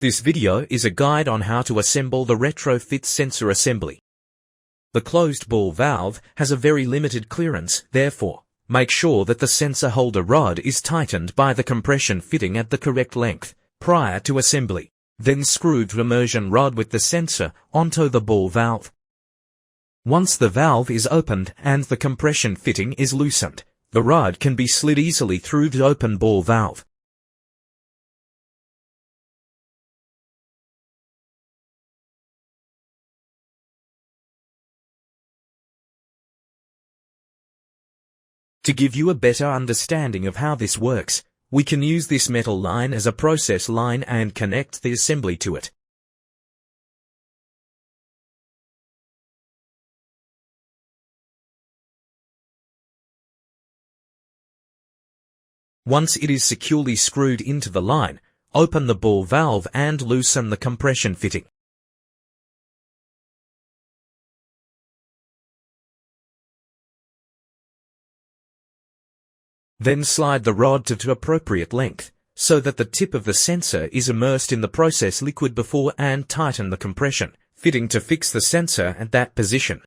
This video is a guide on how to assemble the Retrofit sensor assembly. The closed ball valve has a very limited clearance, therefore, make sure that the sensor holder rod is tightened by the compression fitting at the correct length, prior to assembly. Then screw the immersion rod with the sensor onto the ball valve. Once the valve is opened and the compression fitting is loosened, the rod can be slid easily through the open ball valve. To give you a better understanding of how this works, we can use this metal line as a process line and connect the assembly to it. Once it is securely screwed into the line, open the ball valve and loosen the compression fitting. Then slide the rod to appropriate length, so that the tip of the sensor is immersed in the process liquid before and tighten the compression fitting to fix the sensor at that position.